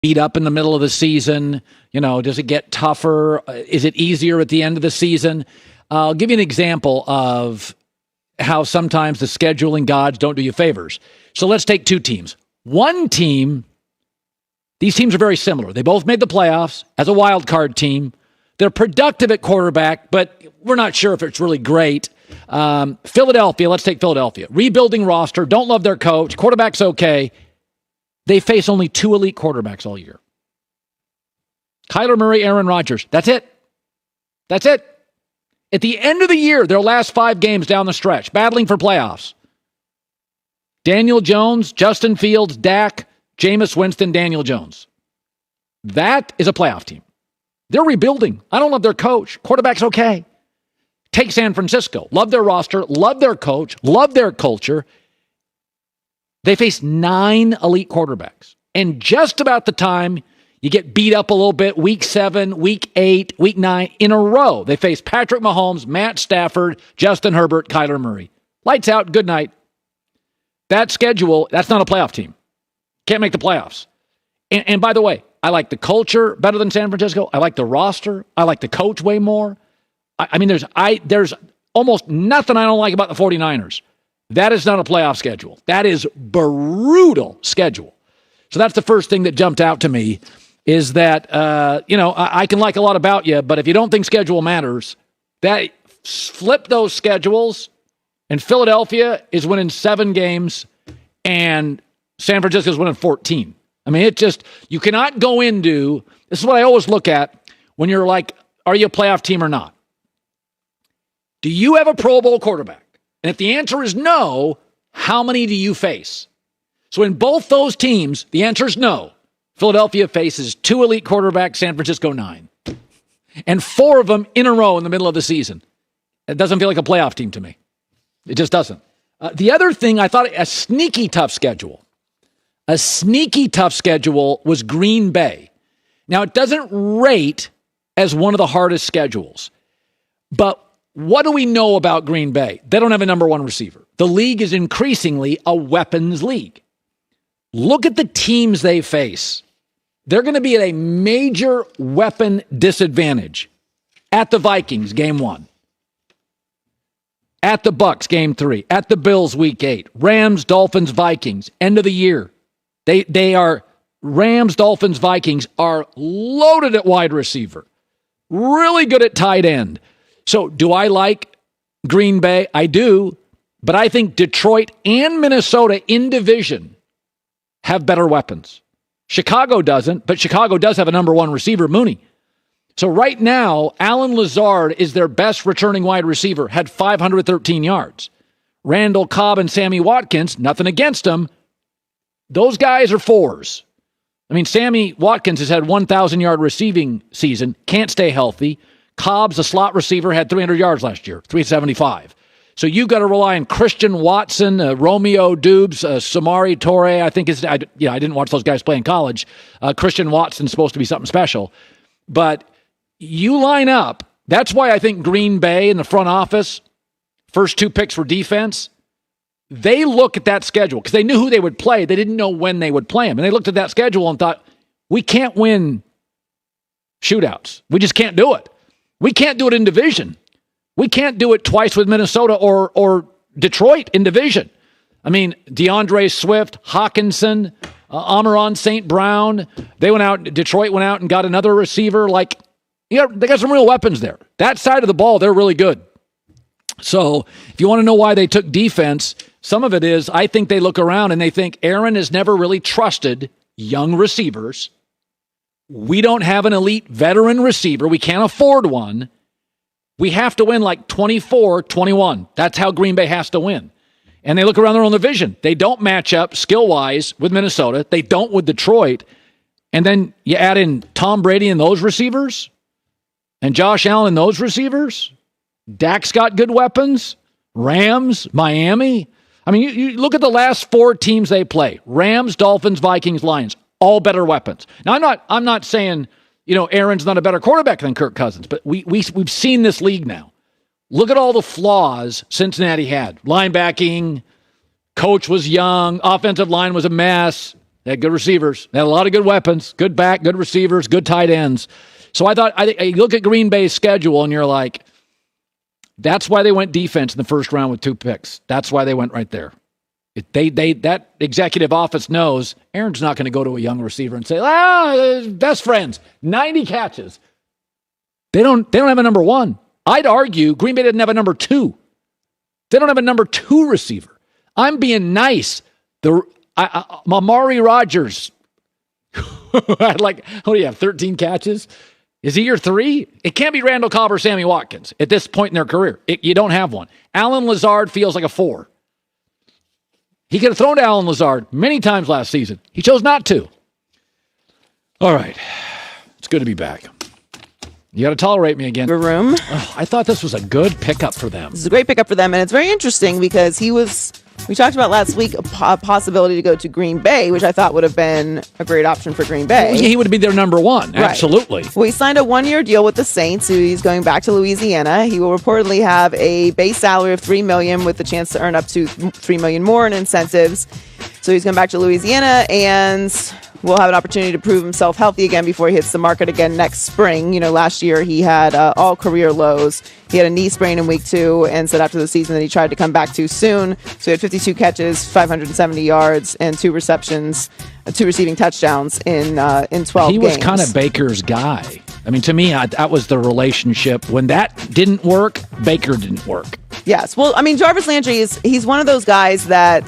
beat up in the middle of the seaon? Does it get tougher? Is it easier at the end of the season? I'll give you an example of how sometimes the scheduling gods don't do you favors. So let's take two teams. One team, these teams are very similar. They both made the playoffs as a wild card team. They're productive at quarterback, but we're not sure if it's really great. Philadelphia, let's take Philadelphia. Rebuilding roster, don't love their coach. Quarterback's okay. They face only two elite quarterbacks all year. Kyler Murray, Aaron Rodgers. That's it. That's it. At the end of the year, their last 5 games down the stretch, battling for playoffs. Daniel Jones, Justin Fields, Dak, Jameis Winston, Daniel Jones. That is a playoff team. They're rebuilding. I don't love their coach. Quarterback's okay. Take San Francisco. Love their roster, love their coach, love their culture. They face 9 elite quarterbacks. And just about the time you get beat up a little bit, week 7, week 8, week 9, in a row, they face Patrick Mahomes, Matt Stafford, Justin Herbert, Kyler Murray. Lights out, good night. That schedule, that's not a playoff team. Can't make the playoffs. And by the way, I like the culture better than San Francisco. I like the roster. I like the coach way more. I mean, there's almost nothing I don't like about the 49ers. That is not a playoff schedule. That is brutal schedule. So that's the first thing that jumped out to me is that, I can like a lot about you, but if you don't think schedule matters, that flip those schedules, and Philadelphia is winning 7 games, and San Francisco is winning 14. I mean, you cannot go into, this is what I always look at when you're like, are you a playoff team or not? Do you have a Pro Bowl quarterback? And if the answer is no, how many do you face? So in both those teams, the answer is no. Philadelphia faces 2 elite quarterbacks, San Francisco 9. And 4 of them in a row in the middle of the season. It doesn't feel like a playoff team to me. It just doesn't. The other thing, I thought a sneaky tough schedule. A sneaky tough schedule was Green Bay. Now, it doesn't rate as one of the hardest schedules. But what do we know about Green Bay? They don't have a number 1 receiver. The league is increasingly a weapons league. Look at the teams they face. They're going to be at a major weapon disadvantage. At the Vikings, game 1. At the Bucks, game 3. At the Bills, week 8. Rams, Dolphins, Vikings, end of the year. They are, Rams, Dolphins, Vikings are loaded at wide receiver. Really good at tight end. So do I like Green Bay? I do. But I think Detroit and Minnesota in division have better weapons. Chicago doesn't, but Chicago does have a number 1 receiver, Mooney. So right now, Allen Lazard is their best returning wide receiver, had 513 yards. Randall Cobb and Sammy Watkins, nothing against them. Those guys are 4s. I mean, Sammy Watkins has had 1,000-yard receiving season, can't stay healthy. Cobb's a slot receiver, had 300 yards last year, 375. So you've got to rely on Christian Watson, Romeo Dubes, Samari Torre, I think I didn't watch those guys play in college. Christian Watson's supposed to be something special. But you line up. That's why I think Green Bay in the front office, first 2 picks for defense, they look at that schedule because they knew who they would play. They didn't know when they would play them. And they looked at that schedule and thought, we can't win shootouts. We just can't do it. We can't do it in division. We can't do it twice with Minnesota or Detroit in division. I mean, DeAndre Swift, Hawkinson, Amon-Ra St. Brown, Detroit went out and got another receiver. They got some real weapons there. That side of the ball, they're really good. So if you want to know why they took defense, some of it is I think they look around and they think Aaron has never really trusted young receivers. We don't have an elite veteran receiver. We can't afford one. We have to win 24-21. That's how Green Bay has to win. And they look around their own division. They don't match up skill-wise with Minnesota. They don't with Detroit. And then you add in Tom Brady and those receivers and Josh Allen and those receivers. Dak's got good weapons. Rams, Miami. I mean, you look at the last 4 teams they play. Rams, Dolphins, Vikings, Lions. All better weapons. Now, I'm not saying, Aaron's not a better quarterback than Kirk Cousins, but we've seen this league now. Look at all the flaws Cincinnati had. Linebacking, coach was young, offensive line was a mess. They had good receivers. They had a lot of good weapons, good back, good receivers, good tight ends. So I look at Green Bay's schedule and you're like, that's why they went defense in the first round with 2 picks. That's why they went right there. That executive office knows Aaron's not going to go to a young receiver and say, best friends, 90 catches. They don't have a number 1. I'd argue Green Bay didn't have a number 2. They don't have a number 2 receiver. I'm being nice. Amari Rodgers had what do you have, 13 catches? Is he your 3? It can't be Randall Cobb or Sammy Watkins at this point in their career. You don't have one. Alan Lazard feels like a 4. He could have thrown to Alan Lazard many times last season. He chose not to. All right. It's good to be back. You got to tolerate me again. Room. Oh, I thought this was a good pickup for them. This is a great pickup for them, and it's very interesting because we talked about last week a possibility to go to Green Bay, which I thought would have been a great option for Green Bay. He would be their number 1, right. Absolutely. Well, he signed a 1-year deal with the Saints. So he's going back to Louisiana. He will reportedly have a base salary of $3 million with the chance to earn up to $3 million more in incentives. So he's going back to Louisiana, and will have an opportunity to prove himself healthy again before he hits the market again next spring. Last year he had all career lows. He had a knee sprain in week 2 and said after the season that he tried to come back too soon. So he had 52 catches, 570 yards, and 2 receptions, 2 receiving touchdowns in 12 games. He was kind of Baker's guy. I mean, to me, that was the relationship. When that didn't work, Baker didn't work. Yes. Well, I mean, Jarvis Landry he's one of those guys that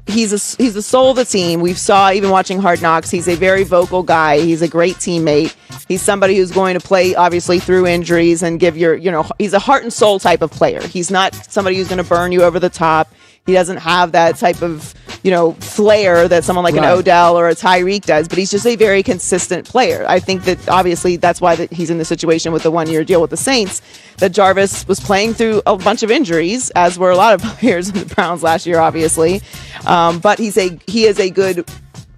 he's the soul of the team. We saw even watching Hard Knocks. He's a very vocal guy. He's a great teammate. He's somebody who's going to play, obviously, through injuries and give he's a heart and soul type of player. He's not somebody who's going to burn you over the top. He doesn't have that type of, flair that someone like an Odell or a Tyreek does, but he's just a very consistent player. I think that obviously that's why he's in the situation with the 1-year deal with the Saints, that Jarvis was playing through a bunch of injuries, as were a lot of players in the Browns last year, obviously. But he is a good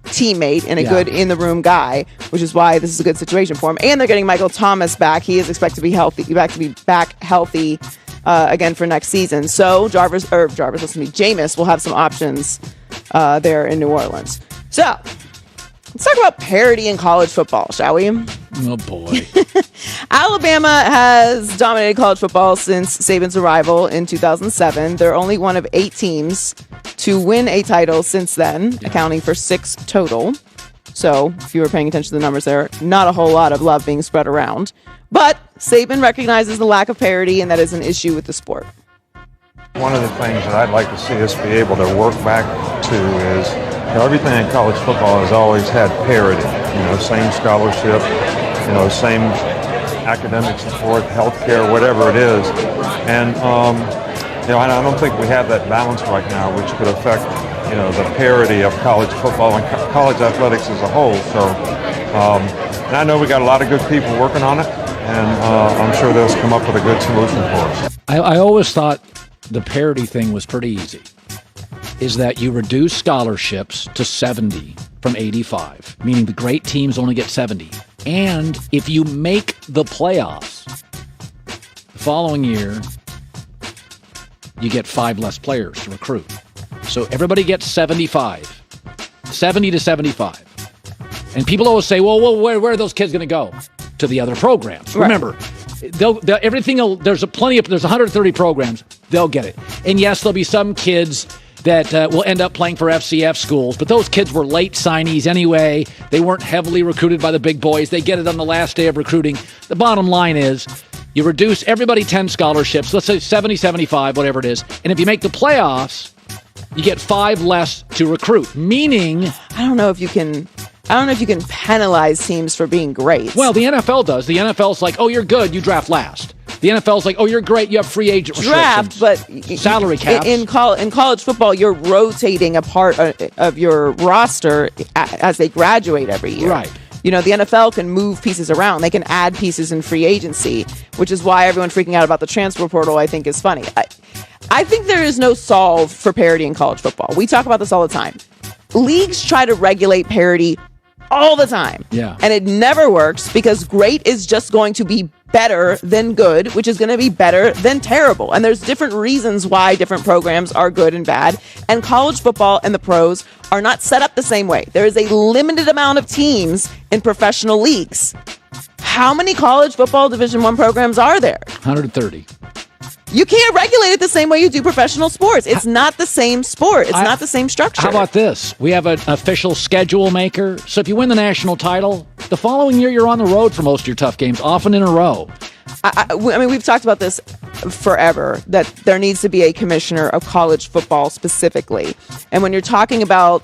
teammate and a good in-the-room guy, which is why this is a good situation for him. And they're getting Michael Thomas back. He is expected to be back healthy again for next season. So Jameis will have some options there in New Orleans. So let's talk about parity in college football, shall we? Oh, boy. Alabama has dominated college football since Saban's arrival in 2007. They're only one of 8 teams to win a title since then, accounting for 6 total. So if you were paying attention to the numbers there, not a whole lot of love being spread around. But Saban recognizes the lack of parity, and that is an issue with the sport. One of the things that I'd like to see us be able to work back to is, everything in college football has always had parity. Same scholarship, same academic support, healthcare, whatever it is. And, I don't think we have that balance right now, which could affect, the parity of college football and college athletics as a whole. So, and I know we got a lot of good people working on it, and I'm sure they'll come up with a good solution for us. I always thought the parity thing was pretty easy, is that you reduce scholarships to 70 from 85, meaning the great teams only get 70. And if you make the playoffs, the following year, you get 5 less players to recruit. So everybody gets 75, 70 to 75. And people always say, well, where are those kids going to go? To the other programs. Right. Remember, there's 130 programs. They'll get it. And yes, there'll be some kids that will end up playing for FCF schools, but those kids were late signees anyway. They weren't heavily recruited by the big boys. They get it on the last day of recruiting. The bottom line is you reduce everybody 10 scholarships, let's say 70, 75, whatever it is, and if you make the playoffs, you get 5 less to recruit, meaning... I don't know if you can penalize teams for being great. Well, the NFL does. The NFL's like, oh, you're good, you draft last. The NFL's like, oh, you're great, you have free agent restrictions. Draft, but salary caps. In college football, you're rotating a part of your roster as they graduate every year. Right. The NFL can move pieces around. They can add pieces in free agency, which is why everyone freaking out about the transfer portal, I think, is funny. I think there is no solve for parity in college football. We talk about this all the time. Leagues try to regulate parity all the time. Yeah. And it never works because great is just going to be better than good, which is going to be better than terrible. And there's different reasons why different programs are good and bad. And college football and the pros are not set up the same way. There is a limited amount of teams in professional leagues. How many college football Division I programs are there? 130. You can't regulate it the same way you do professional sports. It's not the same sport. It's not the same structure. How about this? We have an official schedule maker. So if you win the national title, the following year you're on the road for most of your tough games, often in a row. I mean, we've talked about this forever, that there needs to be a commissioner of college football specifically. And when you're talking about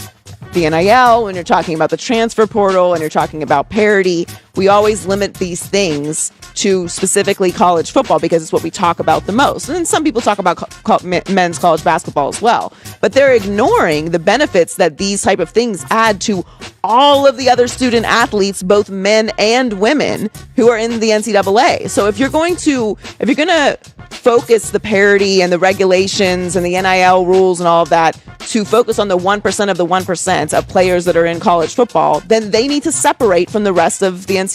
the NIL, when you're talking about the transfer portal, and you're talking about parity, we always limit these things to specifically college football because it's what we talk about the most. And then some people talk about men's college basketball as well. But they're ignoring the benefits that these type of things add to all of the other student athletes, both men and women, who are in the NCAA. So if you're going to focus the parity and the regulations and the NIL rules and all of that to focus on the 1% of the 1% of players that are in college football, then they need to separate from the rest of the NCAA.